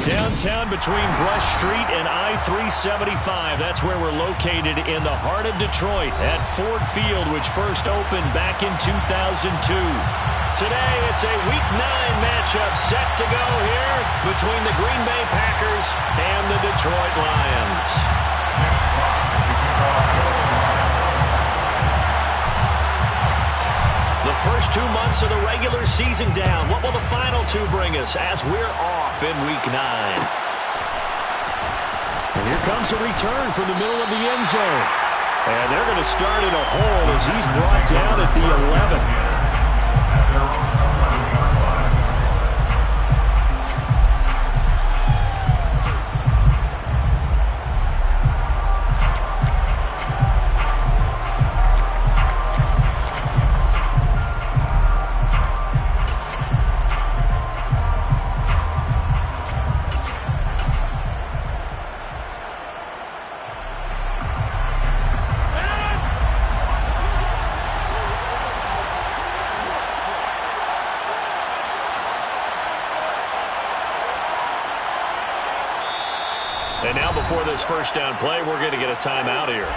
Downtown between Brush Street and I-375. That's where we're located in the heart of Detroit at Ford Field, which first opened back in 2002. Today, it's a Week 9 matchup set to go here between the Green Bay Packers and the Detroit Lions. The first 2 months of the regular season down. What will the final two bring us as we're off in Week 9? And here comes a return from the middle of the end zone. And they're going to start in a hole as he's brought down at the 11. And now before this first down play, we're going to get a timeout here.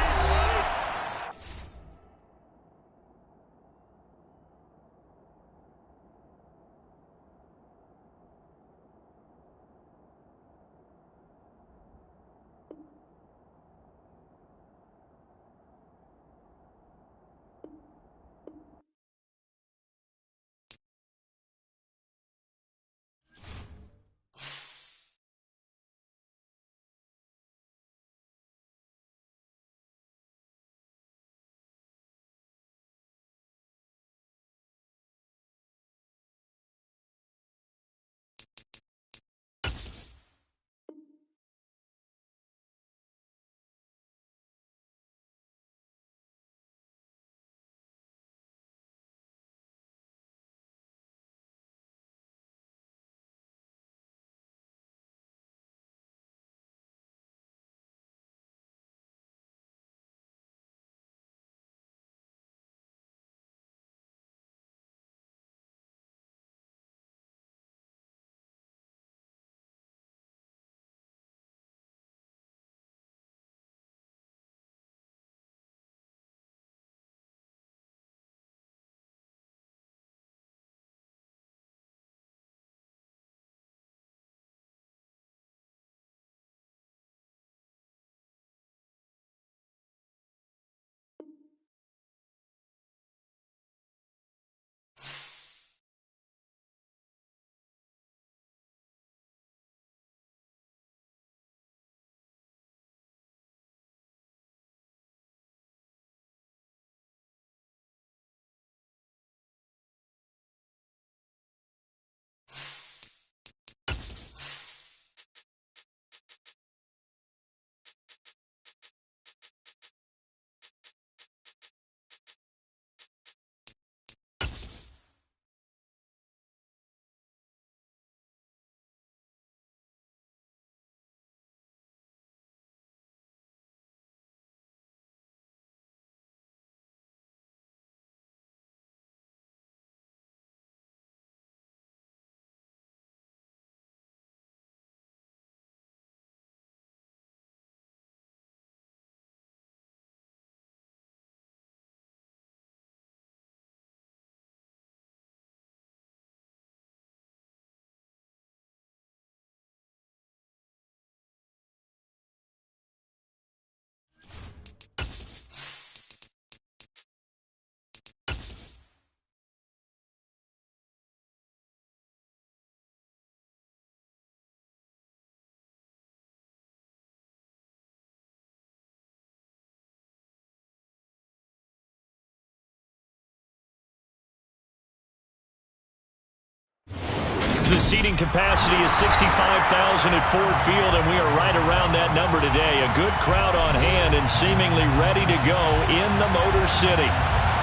The seating capacity is 65,000 at Ford Field, and we are right around that number today. A good crowd on hand and seemingly ready to go in the Motor City.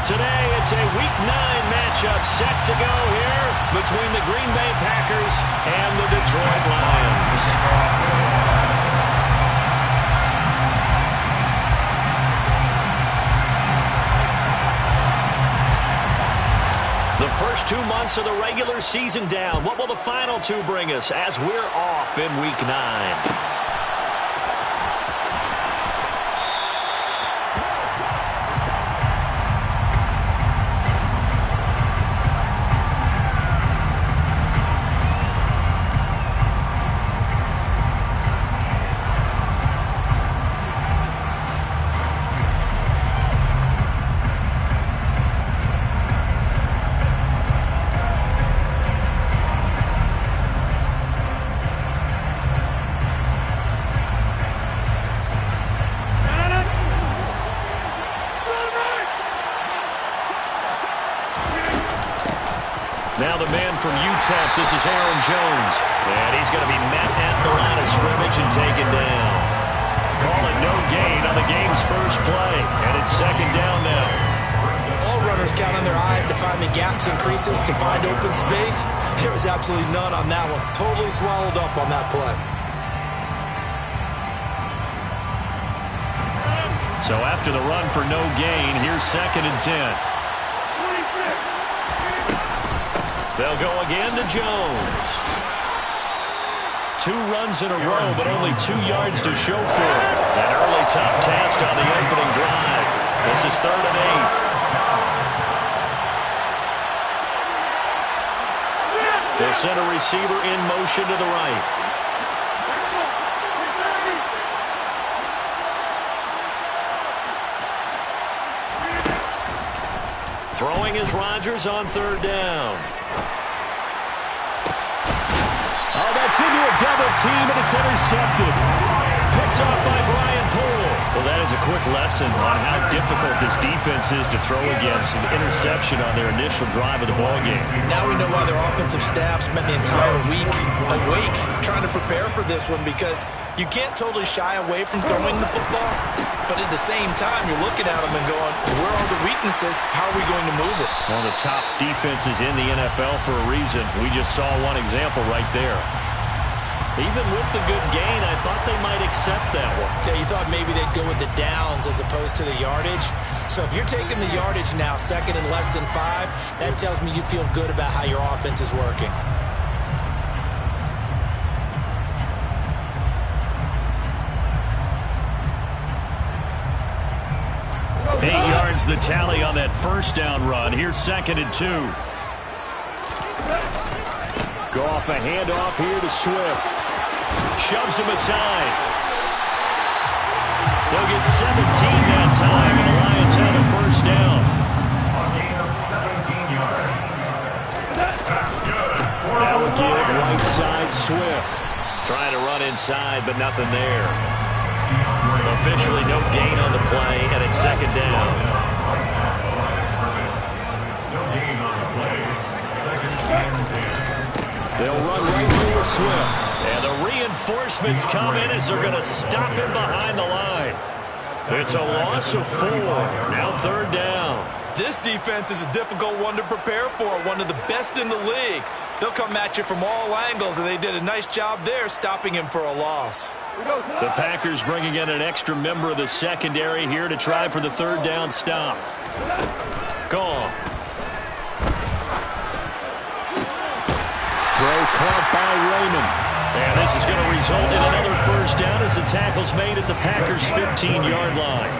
Today, it's a Week 9 matchup set to go here between the Green Bay Packers and the Detroit Lions. The first first 2 months of the regular season down. What will the final two bring us as we're off in Week 9? Now the man from UTEP, this is Aaron Jones. And he's going to be met at the line of scrimmage and taken down. Call it no gain on the game's first play. And it's second down now. All runners count on their eyes to find the gaps and creases, to find open space. There was absolutely none on that one. Totally swallowed up on that play. So after the run for no gain, here's 2nd and 10. They'll go again to Jones. 2 runs in a row, but only 2 yards to show for it. An early tough task on the opening drive. This is 3rd and 8. They'll send a receiver in motion to the right. Throwing is Rodgers on 3rd down. Oh, that's into a double team, and it's intercepted. Picked off by Brian Poole. Well, that is a quick lesson on how difficult this defense is to throw against. An interception on their initial drive of the ballgame. Now we know why their offensive staff spent the entire week awake trying to prepare for this one, because you can't totally shy away from throwing the football, but at the same time, you're looking at them and going, where are the weaknesses? How are we going to move it? One of the top defenses in the NFL for a reason. We just saw one example right there. Even with the good gain, I thought they might accept that one. Yeah, you thought maybe they'd go with the downs as opposed to the yardage. So if you're taking the yardage now, 2nd and less than 5, that tells me you feel good about how your offense is working. 8 yards the tally on that first down run. Here's 2nd and 2. Goff a handoff here to Swift. Shoves him aside. They'll get 17 that time, and the Lions have a first down. A gain of 17 yards. That's good. That would give right side Swift. Trying to run inside, but nothing there. Officially no gain on the play, and it's 2nd down. No gain on the play. 2nd and 10. They'll run right through with Swift. And the reinforcements come in as they're going to stop him behind the line. It's a loss of 4. Now 3rd down. This defense is a difficult one to prepare for, one of the best in the league. They'll come at you from all angles, and they did a nice job there stopping him for a loss. The Packers bringing in an extra member of the secondary here to try for the 3rd down stop. Goff. Throw caught by Raymond. And this is going to result in another first down as the tackle's made at the Packers' 15-yard line.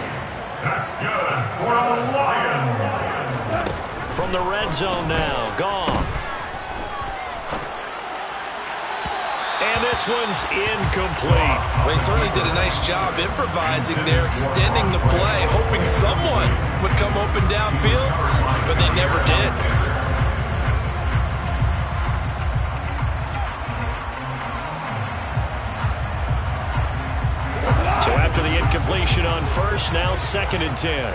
That's good for the Lions. From the red zone now, Goff. And this one's incomplete. Well, he certainly did a nice job improvising there, extending the play, hoping someone would come open downfield, but they never did. So after the incompletion on first, now 2nd and 10.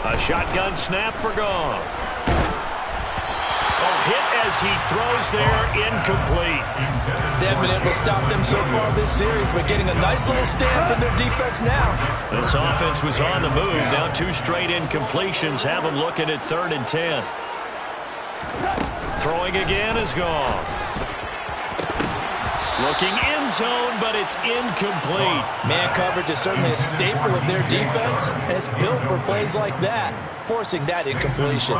A shotgun snap for Goff. A hit as he throws there, incomplete. They haven't been able to stop them so far this series, but getting a nice little stamp in their defense now. This offense was on the move. Now 2 straight incompletions have them looking at 3rd and 10. Throwing again is gone. Looking end zone, but it's incomplete. Man coverage is certainly a staple of their defense, and it's built for plays like that, forcing that incompletion.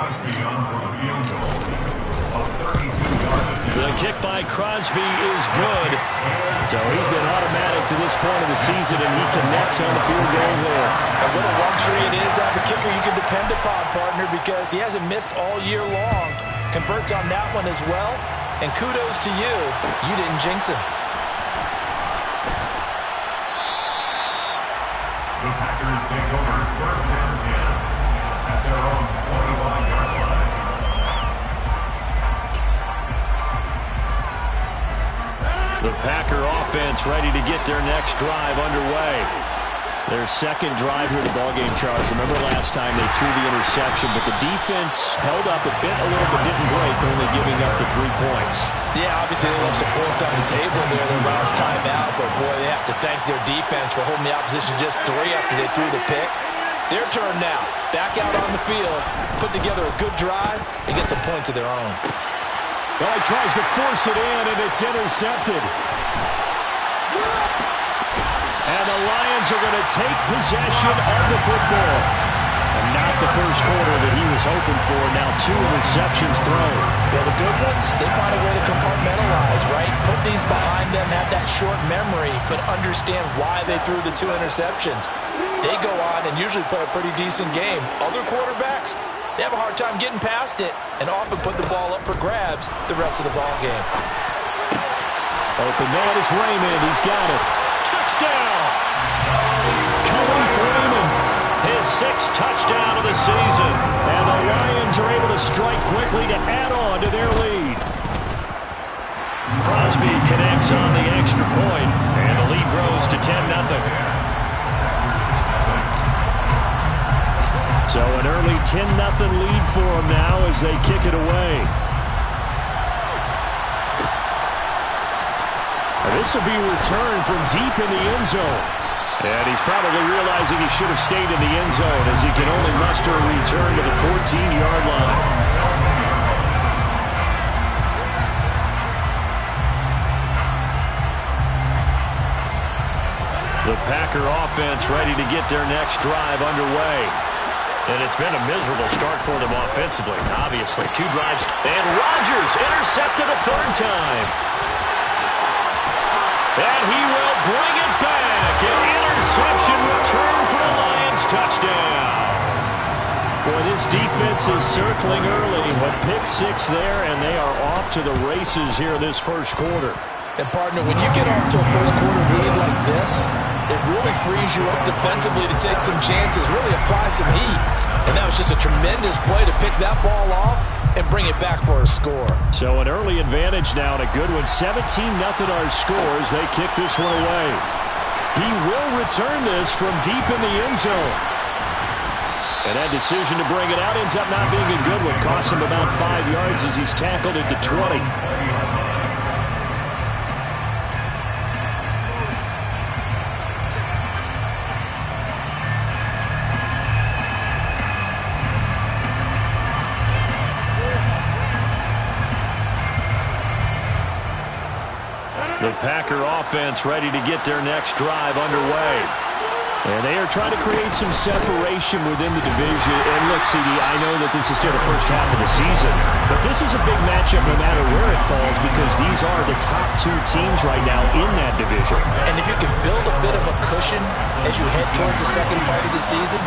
The kick by Crosby is good. So he's been automatic to this point of the season, and he connects on the field goal there. And what a luxury it is to have a kicker you can depend upon, partner, because he hasn't missed all year long. Converts on that one as well, and kudos to you. You didn't jinx him. The Packers take over first and 10 at their own 21-yard line. The Packer offense ready to get their next drive underway. Their second drive here in the ballgame, Charles. Remember last time they threw the interception, but the defense held up a bit, a little bit didn't break, only giving up the 3 points. Yeah, obviously they left some points on the table there their last time out, but boy, they have to thank their defense for holding the opposition just 3 after they threw the pick. Their turn now. Back out on the field, put together a good drive, and get some points of their own. Well, he tries to force it in, and it's intercepted. And the Lions are going to take possession of the football. And not the first quarter that he was hoping for. Now 2 interceptions thrown. Well, the good ones, they find a way to compartmentalize, right? Put these behind them, have that short memory, but understand why they threw the 2 interceptions. They go on and usually play a pretty decent game. Other quarterbacks, they have a hard time getting past it and often put the ball up for grabs the rest of the ball game. Open man is Raymond. He's got it. Touchdown! Coming for Raymond. His 6th touchdown of the season. And the Lions are able to strike quickly to add on to their lead. Crosby connects on the extra point, and the lead grows to 10-0. So an early 10-0 lead for them now as they kick it away. This will be returned from deep in the end zone. And he's probably realizing he should have stayed in the end zone as he can only muster a return to the 14-yard line. The Packer offense ready to get their next drive underway. And it's been a miserable start for them offensively, obviously. 2 drives, and Rodgers intercepted a 3rd time. And he will bring it back. An interception return for a Lions touchdown. Boy, this defense is circling early, but pick 6 there, and they are off to the races here this first quarter. And, partner, when you get off to a first quarter lead like this, it really frees you up defensively to take some chances, really apply some heat. And that was just a tremendous play to pick that ball off and bring it back for a score. So an early advantage now and a good one. 17-0 our scores. They kick this one away. He will return this from deep in the end zone. And that decision to bring it out ends up not being a good one. Costs him about 5 yards as he's tackled at the 20. The Packer offense ready to get their next drive underway. And they are trying to create some separation within the division. And look, CD, I know that this is still the first half of the season, but this is a big matchup no matter where it falls because these are the top 2 teams right now in that division. And if you can build a bit of a cushion as you head towards the second part of the season,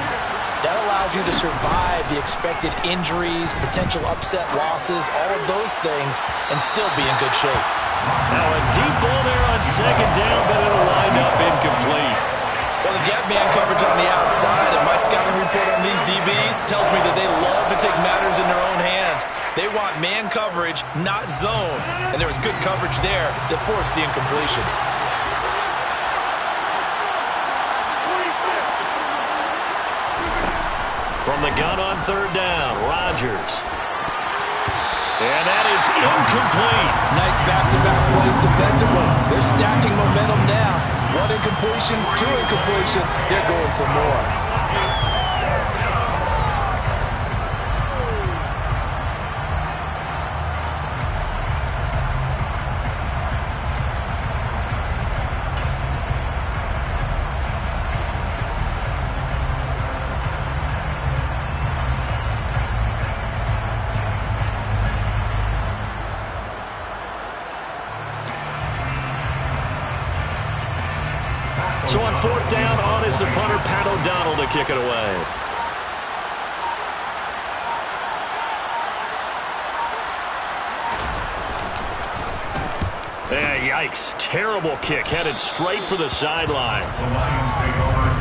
that allows you to survive the expected injuries, potential upset losses, all of those things, and still be in good shape. Now a deep ball there on 2nd down, but it'll wind up incomplete. Well, they've got man coverage on the outside, and my scouting report on these DBs tells me that they love to take matters in their own hands. They want man coverage, not zone. And there was good coverage there that forced the incompletion. From the gun on 3rd down, Rodgers. And that is incomplete. Nice back-to-back plays defensively. They're stacking momentum now. 1 incompletion, 2 incompletion. They're going for more. So on fourth down, on is the punter, Pat O'Donnell, to kick it away. Yikes. Terrible kick. Headed straight for the sidelines. The Lions take over